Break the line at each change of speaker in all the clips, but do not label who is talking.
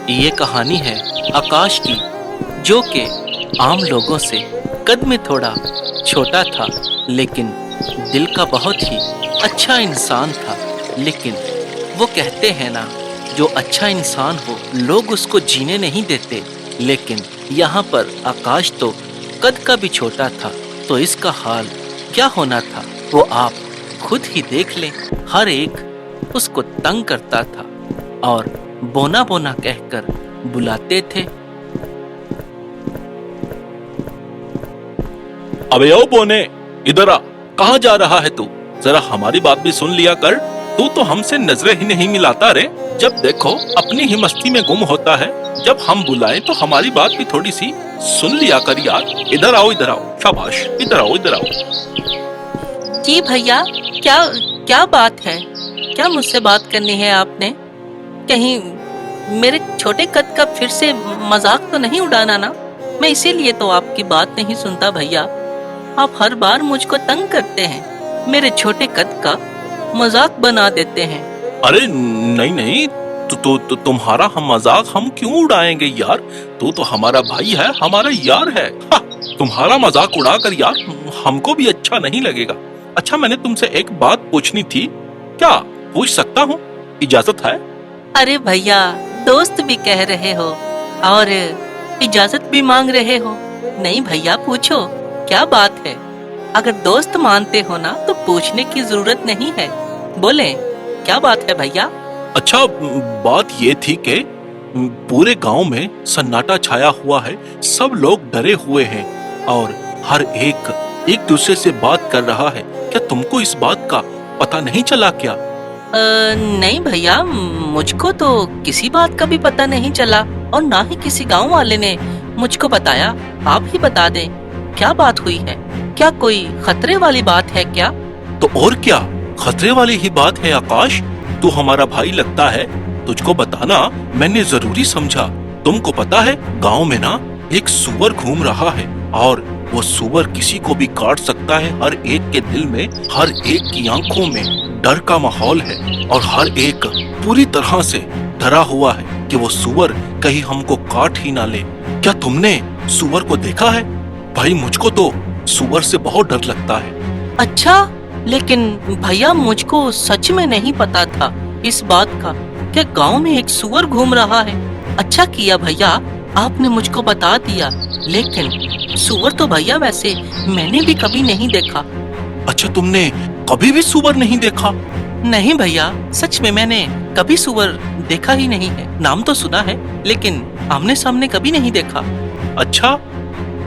ये कहानी है आकाश की, जो कि आम लोगों से कद में थोड़ा छोटा था, लेकिन दिल का बहुत ही अच्छा इंसान था। लेकिन वो कहते हैं ना, जो अच्छा इंसान हो लोग उसको जीने नहीं देते। लेकिन यहाँ पर आकाश तो कद का भी छोटा था, तो इसका हाल क्या होना था वो आप खुद ही देख लें। हर एक उसको तंग करता था और बोना बोना कहकर बुलाते थे।
अबे ओ बोने, इधर आ। कहाँ जा रहा है तू? जरा हमारी बात भी सुन लिया कर। तू तो हमसे नजरें ही नहीं मिलाता रे। जब देखो अपनी ही मस्ती में गुम होता है। जब हम बुलाएं तो हमारी बात भी थोड़ी सी सुन लिया कर यार। इधर आओ, इधर आओ। शाबाश, इधर आओ, इधर आओ।
जी भैया, क्या क्या बात है? क्या मुझसे बात करनी है आपने? कहीं मेरे छोटे कद का फिर से मजाक तो नहीं उड़ाना ना? मैं इसीलिए तो आपकी बात नहीं सुनता भैया। आप हर बार मुझको तंग करते हैं, मेरे छोटे कद का मजाक बना देते हैं।
अरे नहीं नहीं, तुम्हारा हम मजाक हम क्यों उड़ाएंगे यार? तू तो हमारा भाई है, हमारा यार है। तुम्हारा मजाक उड़ाकर यार हमको भी अच्छा नहीं लगेगा। अच्छा, मैंने तुमसे एक बात पूछनी थी, क्या पूछ सकता हूँ? इजाजत है?
अरे भैया, दोस्त भी कह रहे हो और इजाजत भी मांग रहे हो। नहीं भैया, पूछो, क्या बात है? अगर दोस्त मानते हो ना तो पूछने की जरूरत नहीं है। बोले, क्या बात है भैया?
अच्छा, बात ये थी कि पूरे गांव में सन्नाटा छाया हुआ है। सब लोग डरे हुए हैं और हर एक दूसरे से बात कर रहा है। क्या तुमको इस बात का पता नहीं चला क्या?
नहीं भैया, मुझको तो किसी बात का भी पता नहीं चला और ना ही किसी गांव वाले ने मुझको बताया। आप ही बता दें, क्या बात हुई है? क्या कोई खतरे वाली बात है क्या?
तो और क्या, खतरे वाली ही बात है आकाश। तू हमारा भाई लगता है, तुझको बताना मैंने जरूरी समझा। तुमको पता है, गांव में ना एक सुअर घूम रहा है और वो सुअर किसी को भी काट सकता है। हर एक के दिल में, हर एक की आंखों में डर का माहौल है और हर एक पूरी तरह से डरा हुआ है कि वो सुअर कहीं हमको काट ही ना ले। क्या तुमने सुअर को देखा है? भाई, मुझको तो सुअर से बहुत डर लगता है।
अच्छा, लेकिन भैया मुझको सच में नहीं पता था इस बात का कि गांव में एक सुअर घूम रहा है। अच्छा किया भैया, आपने मुझको बता दिया। लेकिन सुअर तो भैया वैसे मैंने भी कभी नहीं देखा।
अच्छा, तुमने कभी भी सुअर नहीं देखा?
नहीं भैया, सच में मैंने कभी सुअर देखा ही नहीं है। नाम तो सुना है, लेकिन आमने सामने कभी नहीं देखा।
अच्छा,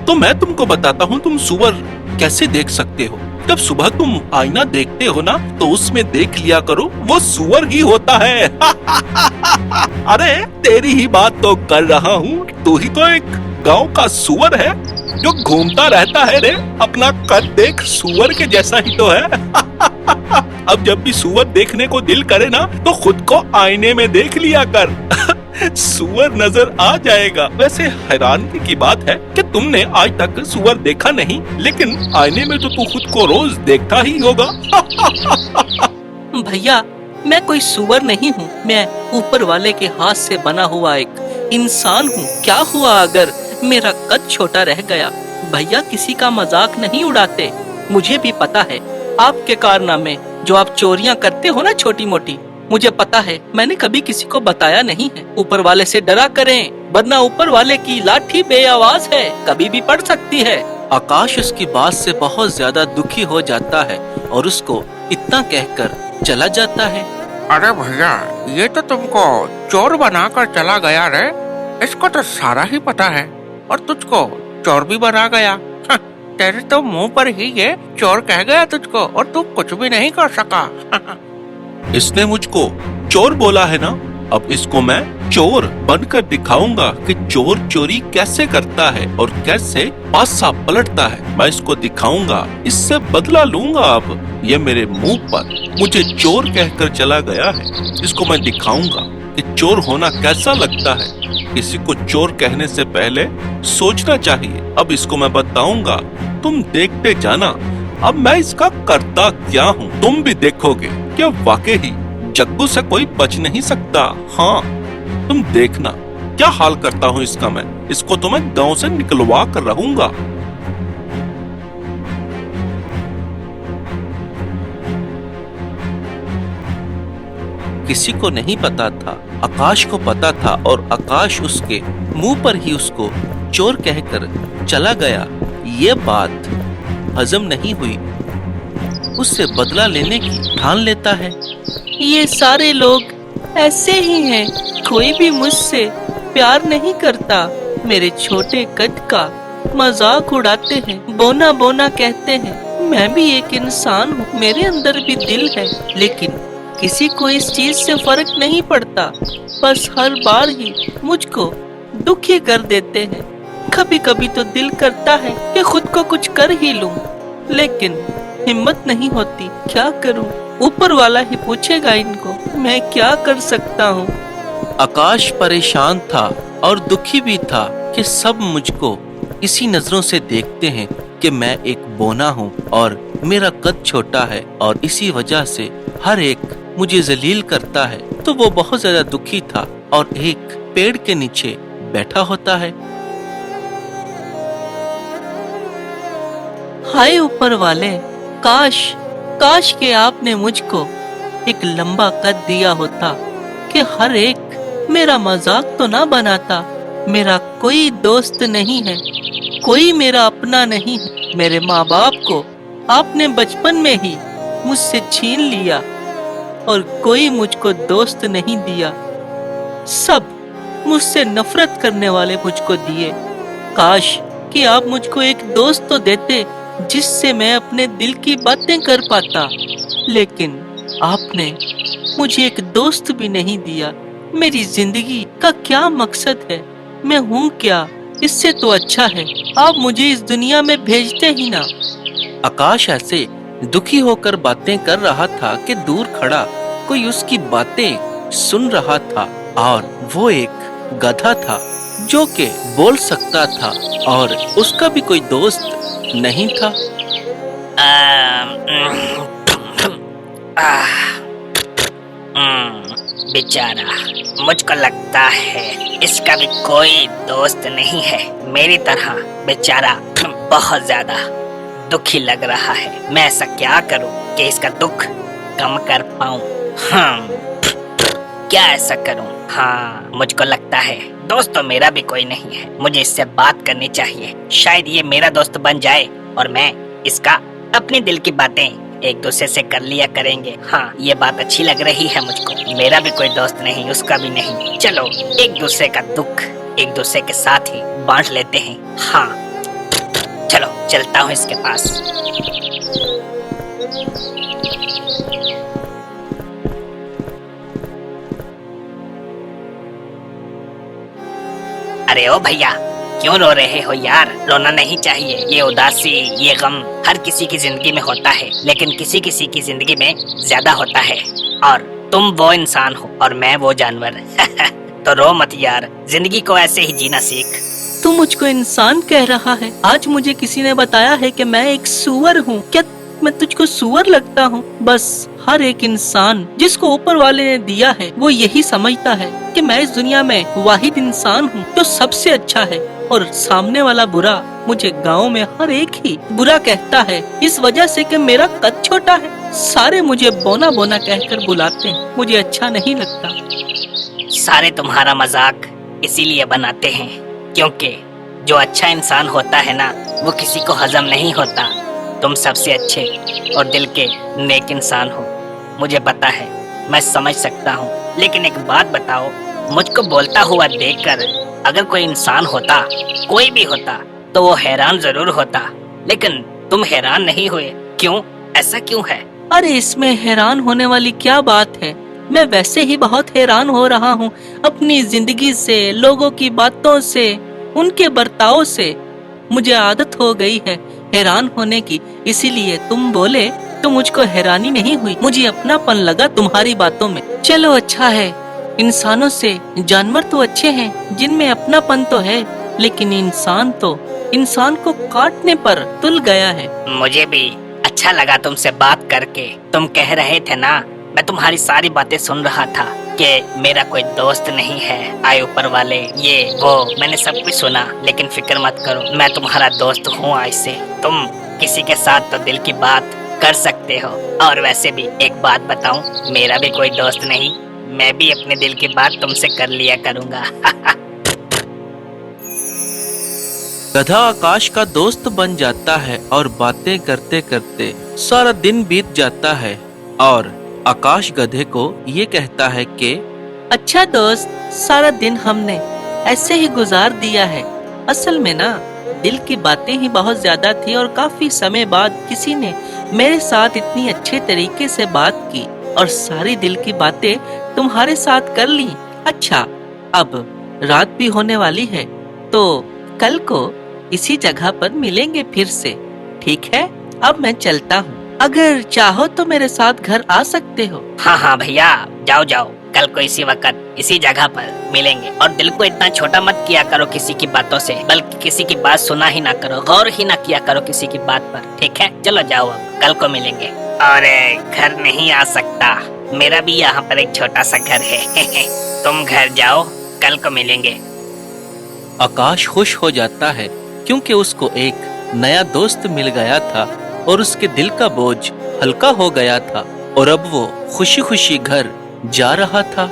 तो मैं तुमको बताता हूँ तुम सुअर कैसे देख सकते हो। जब सुबह तुम आईना देखते हो ना, तो उसमें देख लिया करो, वो सुअर ही होता है। अरे तेरी ही बात तो कर रहा हूँ। तू ही तो एक गांव का सुअर है जो घूमता रहता है रे। अपना कद देख, सुअर के जैसा ही तो है। अब जब भी सुअर देखने को दिल करे ना, तो खुद को आईने में देख लिया कर। सुअर नजर आ जाएगा। वैसे हैरानी की बात है कि तुमने आज तक सुअर देखा नहीं, लेकिन आईने में तो तू खुद को रोज देखता ही होगा।
भैया, मैं कोई सुअर नहीं हूँ। मैं ऊपर वाले के हाथ से बना हुआ एक इंसान हूँ। क्या हुआ अगर मेरा कद छोटा रह गया? भैया, किसी का मजाक नहीं उड़ाते। मुझे भी पता है आपके कारनामे, जो आप चोरियां करते हो ना छोटी मोटी, मुझे पता है। मैंने कभी किसी को बताया नहीं है। ऊपर वाले से डरा करें, वरना ऊपर वाले की लाठी बेआवाज है, कभी भी पड़ सकती है। आकाश उसकी बात से बहुत ज्यादा दुखी हो जाता है और उसको इतना कहकर चला जाता है।
अरे भैया, ये तो तुमको चोर बनाकर चला गया रे। इसको तो सारा ही पता है और तुझको चोर भी बना गया। तेरे तो मुंह पर ही ये चोर कह गया तुझको और तू कुछ भी नहीं कर सका।
इसने मुझको चोर बोला है ना, अब इसको मैं चोर बनकर दिखाऊंगा कि चोर चोरी कैसे करता है और कैसे पासा पलटता है। मैं इसको दिखाऊंगा, इससे बदला लूंगा। अब ये मेरे मुंह पर मुझे चोर कहकर चला गया है, इसको मैं दिखाऊंगा कि चोर होना कैसा लगता है। किसी को चोर कहने से पहले सोचना चाहिए। अब इसको मैं बताऊंगा, तुम देखते जाना। अब मैं इसका करता क्या हूँ, तुम भी देखोगे कि वाकई ही जग्गू से कोई बच नहीं सकता। हाँ, तुम देखना क्या हाल करता हूँ इसका मैं। इसको तो मैं गांव से निकलवा कर रहूंगा।
किसी को नहीं पता था, आकाश को पता था, और आकाश उसके मुंह पर ही उसको चोर कहकर चला गया। ये बात हजम नहीं हुई, उससे बदला लेने की ठान लेता है। ये सारे लोग ऐसे ही हैं, कोई भी मुझसे प्यार नहीं करता। मेरे छोटे कद का मजाक उड़ाते हैं, बोना बोना कहते हैं। मैं भी एक इंसान हूँ, मेरे अंदर भी दिल है, लेकिन किसी को इस चीज से फर्क नहीं पड़ता। बस हर बार ही मुझको दुखी कर देते हैं। कभी कभी तो दिल करता है कि खुद को कुछ कर ही लूं, लेकिन हिम्मत नहीं होती। क्या करूं? ऊपर वाला ही पूछेगा इनको, मैं क्या कर सकता हूं? आकाश परेशान था और दुखी भी था कि सब मुझको इसी नजरों से देखते हैं कि मैं एक बोना हूं और मेरा कद छोटा है, और इसी वजह से हर एक मुझे जलील करता है। तो वो बहुत ज्यादा दुखी था और एक पेड़ के नीचे बैठा होता है। हाय ऊपर वाले, काश के आपने मुझको एक लंबा कद दिया होता कि हर एक मेरा मजाक तो ना बनाता। मेरा कोई दोस्त नहीं है, कोई मेरा अपना नहीं है। मेरे माँ बाप को आपने बचपन में ही मुझसे छीन लिया और कोई मुझको दोस्त नहीं दिया। सब मुझसे नफरत करने वाले मुझको दिए। काश कि आप मुझको एक दोस्त तो देते जिससे मैं अपने दिल की बातें कर पाता, लेकिन आपने मुझे एक दोस्त भी नहीं दिया। मेरी जिंदगी का क्या मकसद है? मैं हूँ क्या? इससे तो अच्छा है आप मुझे इस दुनिया में भेजते ही ना। आकाश ऐसे दुखी होकर बातें कर रहा था कि दूर खड़ा कोई उसकी बातें सुन रहा था, और वो एक गधा था जो कि बोल सकता था और उसका भी कोई दोस्त नहीं था।
बेचारा, मुझको लगता है इसका भी कोई दोस्त नहीं है। मेरी तरह बेचारा बहुत ज्यादा दुखी लग रहा है। मैं ऐसा क्या करूं कि इसका दुख कम कर पाऊं? क्या ऐसा करूं? हाँ, मुझको लगता है दोस्त तो मेरा भी कोई नहीं है। मुझे इससे बात करनी चाहिए, शायद ये मेरा दोस्त बन जाए और मैं इसका अपने दिल की बातें एक दूसरे से कर लिया करेंगे। हाँ, ये बात अच्छी लग रही है मुझको। मेरा भी कोई दोस्त नहीं, उसका भी नहीं। चलो एक दूसरे का दुख एक दूसरे के साथ ही बांट लेते हैं। हाँ चलो, चलता हूँ इसके पास। अरे ओ भैया, क्यों रो रहे हो यार? रोना नहीं चाहिए। ये उदासी, ये गम हर किसी की जिंदगी में होता है, लेकिन किसी किसी की जिंदगी में ज्यादा होता है। और तुम वो इंसान हो और मैं वो जानवर। तो रो मत यार, जिंदगी को ऐसे ही जीना सीख।
तू मुझको इंसान कह रहा है? आज मुझे किसी ने बताया है कि मैं एक सूअर हूँ। क्या मैं तुझको सूअर लगता हूँ? बस हर एक इंसान जिसको ऊपर वाले ने दिया है वो यही समझता है कि मैं इस दुनिया में वाहिद इंसान हूँ जो सबसे अच्छा है, और सामने वाला बुरा। मुझे गांव में हर एक ही बुरा कहता है इस वजह से कि मेरा कद छोटा है। सारे मुझे बोना बोना कहकर बुलाते हैं, मुझे अच्छा नहीं लगता।
सारे तुम्हारा मजाक इसीलिए बनाते हैं क्योंकि जो अच्छा इंसान होता है ना, वो किसी को हजम नहीं होता। तुम सबसे अच्छे और दिल के नेक इंसान हो, मुझे पता है, मैं समझ सकता हूँ। लेकिन एक बात बताओ, मुझको बोलता हुआ देखकर अगर कोई इंसान होता, कोई भी होता, तो वो हैरान जरूर होता। लेकिन तुम हैरान नहीं हुए, क्यों? ऐसा क्यों है?
अरे इसमें हैरान होने वाली क्या बात है? मैं वैसे ही बहुत हैरान हो रहा हूँ अपनी जिंदगी से, लोगों की बातों से, उनके बर्ताव से। मुझे आदत हो गई है हैरान होने की, इसीलिए तुम बोले तो मुझको हैरानी नहीं हुई, मुझे अपनापन लगा तुम्हारी बातों में। चलो अच्छा है, इंसानों से जानवर तो अच्छे हैं जिनमें अपनापन तो है, लेकिन इंसान तो इंसान को काटने पर तुल गया है।
मुझे भी अच्छा लगा तुमसे बात करके। तुम कह रहे थे ना, मैं तुम्हारी सारी बातें सुन रहा था कि मेरा कोई दोस्त नहीं है। आए ऊपर वाले, ये वो मैंने सब कुछ सुना, लेकिन फिक्र मत करो, मैं तुम्हारा दोस्त हूँ आज से। तुम किसी के साथ तो दिल की बात कर सकते हो। और वैसे भी एक बात बताऊं, मेरा भी कोई दोस्त नहीं, मैं भी अपने दिल की बात तुमसे कर लिया करूंगा।
गधा आकाश का दोस्त बन जाता है और बातें करते करते सारा दिन बीत जाता है और आकाश गधे को ये कहता है कि अच्छा दोस्त, सारा दिन हमने ऐसे ही गुजार दिया है। असल में ना, दिल की बातें ही बहुत ज्यादा थी और काफी समय बाद किसी ने मेरे साथ इतनी अच्छे तरीके से बात की और सारी दिल की बातें तुम्हारे साथ कर ली। अच्छा, अब रात भी होने वाली है, तो कल को इसी जगह पर मिलेंगे फिर से, ठीक है? अब मैं चलता हूँ। अगर चाहो तो मेरे साथ घर आ सकते हो।
हाँ हाँ भैया, जाओ जाओ, कल को इसी वक्त इसी जगह पर मिलेंगे। और दिल को इतना छोटा मत किया करो किसी की बातों से, बल्कि किसी की बात सुना ही ना करो, गौर ही ना किया करो किसी की बात पर, ठीक है? चलो जाओ, अब कल को मिलेंगे। और घर नहीं आ सकता, मेरा भी यहाँ पर एक छोटा सा घर है। तुम घर जाओ, कल को मिलेंगे।
आकाश खुश हो जाता है क्योंकि उसको एक नया दोस्त मिल गया था और उसके दिल का बोझ हल्का हो गया था और अब वो खुशी खुशी घर जा रहा था।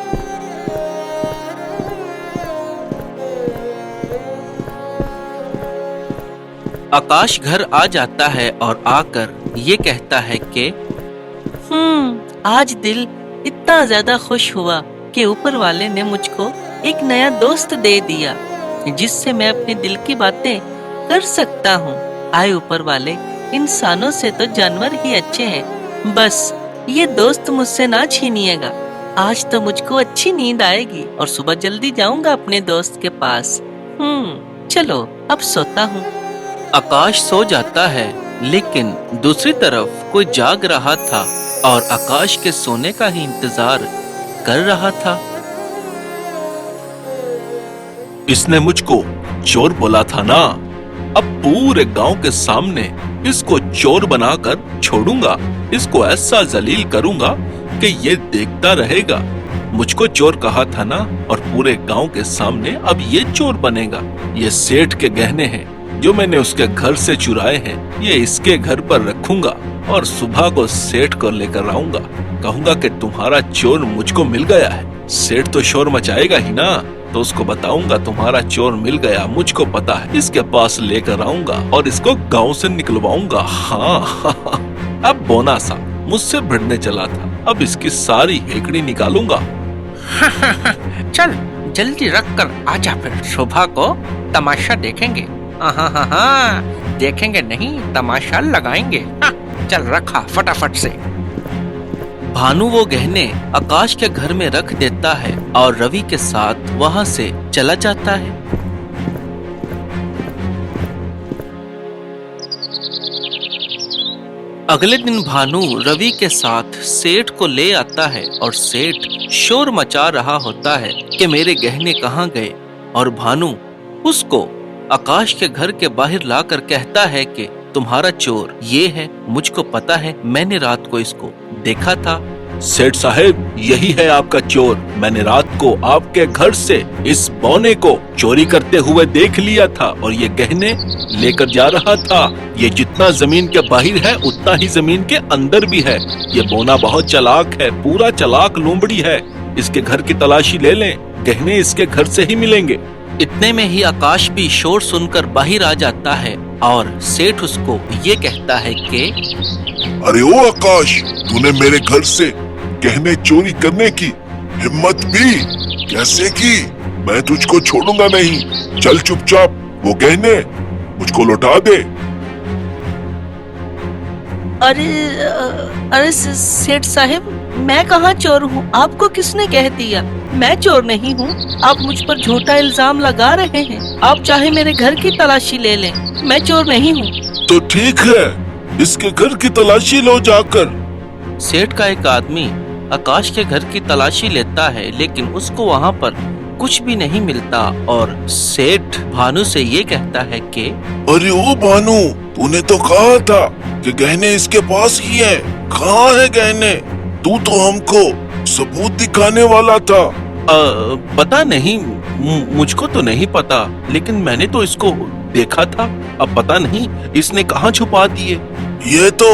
आकाश घर आ जाता है और आकर ये कहता है कि आज दिल इतना ज्यादा खुश हुआ कि ऊपर वाले ने मुझको एक नया दोस्त दे दिया जिससे मैं अपने दिल की बातें कर सकता हूँ। आए ऊपर वाले, इंसानों से तो जानवर ही अच्छे हैं, बस ये दोस्त मुझसे ना छीनिएगा। आज तो मुझको अच्छी नींद आएगी और सुबह जल्दी जाऊंगा अपने दोस्त के पास। चलो अब सोता हूँ। आकाश सो जाता है, लेकिन दूसरी तरफ कोई जाग रहा था और आकाश के सोने का ही इंतजार कर रहा था।
इसने मुझको चोर बोला था ना, अब पूरे गांव के सामने इसको चोर बनाकर छोड़ूंगा। इसको ऐसा जलील करूंगा कि ये देखता रहेगा। मुझको चोर कहा था ना, और पूरे गांव के सामने अब ये चोर बनेगा। ये सेठ के गहने हैं जो मैंने उसके घर से चुराए हैं, ये इसके घर पर रखूंगा और सुबह को सेठ को लेकर आऊंगा। कहूंगा कि तुम्हारा चोर मुझको मिल गया है। सेठ तो शोर मचाएगा ही ना, तो उसको बताऊंगा तुम्हारा चोर मिल गया, मुझको पता है। इसके पास लेकर आऊंगा और इसको गांव से निकलवाऊंगा। हाँ, अब बोना सा मुझसे भिड़ने चला था, अब इसकी सारी हेकड़ी निकालूंगा।
चल जल्दी रख कर आजा, फिर सुबह को तमाशा देखेंगे। हाँ, देखेंगे नहीं, तमाशा लगाएंगे। हाँ, चल रखा फटाफट से।
भानु वो गहने आकाश के घर में रख देता है और रवि के साथ वहां से चला जाता है। अगले दिन भानु रवि के साथ सेठ को ले आता है और सेठ शोर मचा रहा होता है कि मेरे गहने कहाँ गए, और भानु उसको आकाश के घर के बाहर लाकर कहता है कि तुम्हारा चोर ये है, मुझको पता है, मैंने रात को इसको देखा था।
सेठ साहब, यही है आपका चोर। मैंने रात को आपके घर से इस बौने को चोरी करते हुए देख लिया था और ये गहने लेकर जा रहा था। ये जितना जमीन के बाहर है उतना ही जमीन के अंदर भी है। ये बौना बहुत चालाक है, पूरा चालाक लोमड़ी है। इसके घर की तलाशी ले लें, गहने इसके घर से ही मिलेंगे।
इतने में ही आकाश भी शोर सुनकर बाहर आ जाता है और सेठ उसको ये कहता है कि
अरे ओ आकाश, तूने मेरे घर से गहने चोरी करने की हिम्मत भी कैसे की? मैं तुझको छोड़ूंगा नहीं। चल चुपचाप वो गहने मुझको लौटा दे।
अरे सेठ साहब, मैं कहाँ चोर हूँ? आपको किसने कह दिया? मैं चोर नहीं हूँ। आप मुझ पर झूठा इल्जाम लगा रहे हैं। आप चाहे मेरे घर की तलाशी ले लें, मैं चोर नहीं हूँ।
तो ठीक है, इसके घर की तलाशी लो जाकर।
सेठ का एक आदमी आकाश के घर की तलाशी लेता है, लेकिन उसको वहाँ पर कुछ भी नहीं मिलता और सेठ भानु से ये कहता है कि
अरे ओ भानु, तूने तो कहा था कि गहने इसके पास ही हैं। कहाँ है गहने? तू तो हमको सबूत दिखाने वाला था।
पता नहीं, मुझको तो नहीं पता, लेकिन मैंने तो इसको देखा था। अब पता नहीं इसने कहाँ छुपा दिए।
ये तो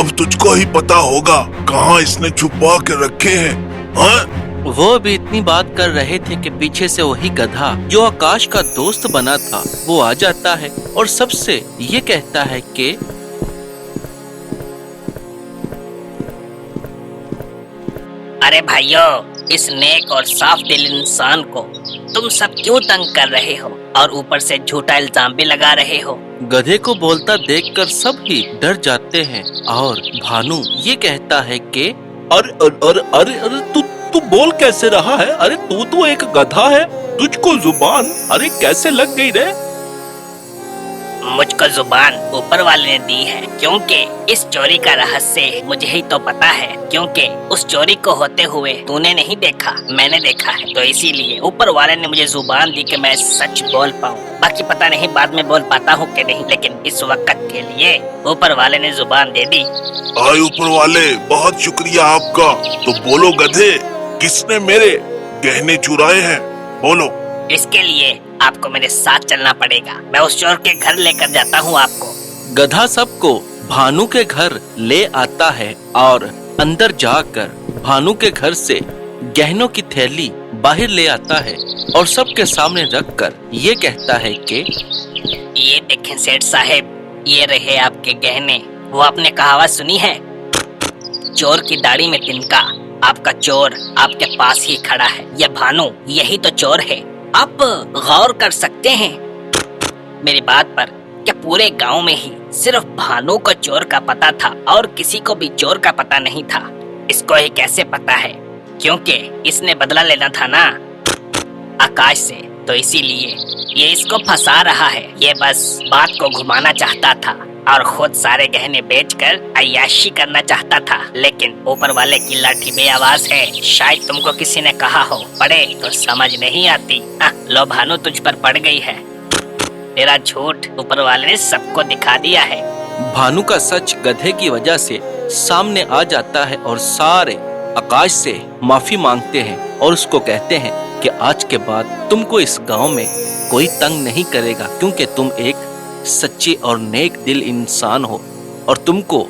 अब तुझको ही पता होगा कहाँ इसने छुपा के रखे हैं। हाँ?
वो भी इतनी बात कर रहे थे कि पीछे से वही गधा जो आकाश का दोस्त बना था वो आ जाता है और सबसे ये कहता है कि
अरे भाइयों, इस नेक और साफ दिल इंसान को तुम सब क्यों तंग कर रहे हो और ऊपर से झूठा इल्जाम भी लगा रहे हो।
गधे को बोलता देखकर सब ही डर जाते हैं और भानु ये कहता है कि
अरे अरे अरे अरे तू बोल कैसे रहा है? अरे तू तो एक गधा है, तुझको जुबान अरे कैसे लग गई रे?
मुझको जुबान ऊपर वाले ने दी है, क्योंकि इस चोरी का रहस्य मुझे ही तो पता है। क्योंकि उस चोरी को होते हुए तूने नहीं देखा, मैंने देखा है, तो इसीलिए ऊपर वाले ने मुझे जुबान दी कि मैं सच बोल पाऊँ। बाकी पता नहीं बाद में बोल पाता हूँ कि नहीं, लेकिन इस वक्त के लिए ऊपर वाले ने जुबान दे दी।
आए ऊपर वाले, बहुत शुक्रिया आपका। तो बोलो गधे, किसने मेरे गहने चुराए हैं? बोलो।
इसके लिए आपको मेरे साथ चलना पड़ेगा। मैं उस चोर के घर लेकर जाता हूँ आपको।
गधा सबको भानु के घर ले आता है और अंदर जाकर भानु के घर से गहनों की थैली बाहर ले आता है और सबके सामने रखकर ये कहता है कि
ये देखें सेठ साहब, ये रहे आपके गहने। वो आपने कहावत सुनी है, चोर की दाढ़ी में तिनका। आपका चोर आपके पास ही खड़ा है। यह भानु यही तो चोर है। आप गौर कर सकते हैं मेरी बात पर, क्या पूरे गांव में ही सिर्फ भानु को चोर का पता था और किसी को भी चोर का पता नहीं था। इसको ही कैसे पता है? क्योंकि इसने बदला लेना था ना आकाश से, तो इसीलिए ये इसको फंसा रहा है। ये बस बात को घुमाना चाहता था और खुद सारे गहने बेचकर अय्याशी करना चाहता था। लेकिन ऊपर वाले की लाठी बेआवाज है। शायद तुमको किसी ने कहा हो, पढ़े तो समझ नहीं आती। लो भानु, तुझ पर पड़ गई है। तेरा झूठ ऊपर वाले ने सबको दिखा दिया है।
भानु का सच गधे की वजह से सामने आ जाता है और सारे आकाश से माफी मांगते हैं और उसको कहते हैं कि आज के बाद तुमको इस गांव में कोई तंग नहीं करेगा, क्योंकि तुम एक सच्ची और नेक दिल इंसान हो और तुमको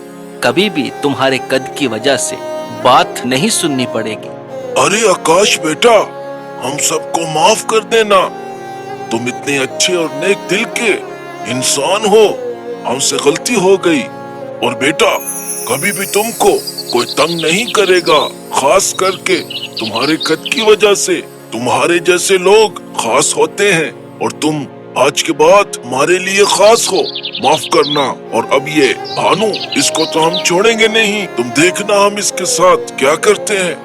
कभी भी तुम्हारे कद की वजह से बात नहीं सुननी पड़ेगी।
अरे आकाश बेटा, हम सबको माफ कर देना। तुम इतने अच्छे और नेक दिल के इंसान हो, हमसे गलती हो गई। और बेटा, कभी भी तुमको कोई तंग नहीं करेगा, खास करके तुम्हारे कद की वजह से। तुम्हारे जैसे लोग खास होते हैं और तुम आज के बाद हमारे लिए खास हो। माफ करना। और अब ये भानु, इसको तो हम छोड़ेंगे नहीं। तुम देखना हम इसके साथ क्या करते हैं।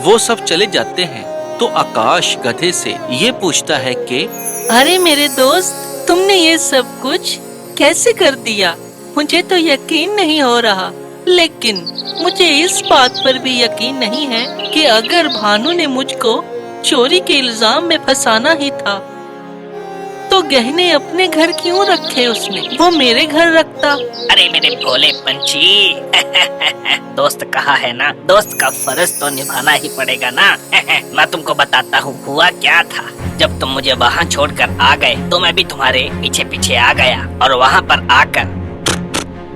वो सब चले जाते हैं तो आकाश गधे से ये पूछता है कि
अरे मेरे दोस्त, तुमने ये सब कुछ कैसे कर दिया? मुझे तो यकीन नहीं हो रहा। लेकिन मुझे इस बात पर भी यकीन नहीं है कि अगर भानु ने मुझको चोरी के इल्जाम में फंसाना ही था तो गहने अपने घर क्यों रखे उसने? वो मेरे घर रखता।
अरे मेरे भोले पंछी दोस्त कहा है ना, दोस्त का फर्ज तो निभाना ही पड़ेगा ना। मैं तुमको बताता हूँ हुआ क्या था। जब तुम मुझे वहाँ छोड़कर आ गए तो मैं भी तुम्हारे पीछे पीछे आ गया और वहाँ पर आकर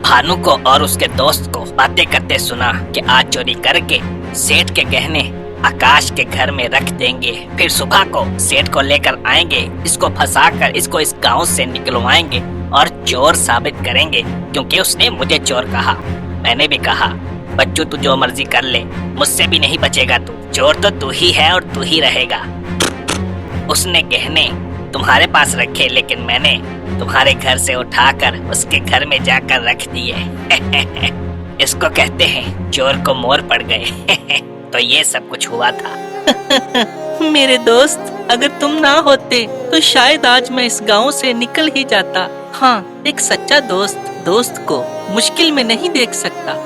भानु को और उसके दोस्त को बातें करते सुना कि आज चोरी करके सेठ के गहने आकाश के घर में रख देंगे, फिर सुबह को सेठ को लेकर आएंगे, इसको फंसाकर इसको इस गांव से निकलवाएंगे और चोर साबित करेंगे, क्योंकि उसने मुझे चोर कहा। मैंने भी कहा, बच्चू तू जो मर्जी कर ले, मुझसे भी नहीं बचेगा तू। चोर तो तू ही है और तू ही रहेगा। उसने गहने तुम्हारे पास रखे, लेकिन मैंने तुम्हारे घर से उठाकर उसके घर में जाकर रख दिए। इसको कहते हैं चोर को मोर पड़ गए। तो ये सब कुछ हुआ था।
मेरे दोस्त, अगर तुम ना होते तो शायद आज मैं इस गांव से निकल ही जाता। हाँ, एक सच्चा दोस्त को मुश्किल में नहीं देख सकता।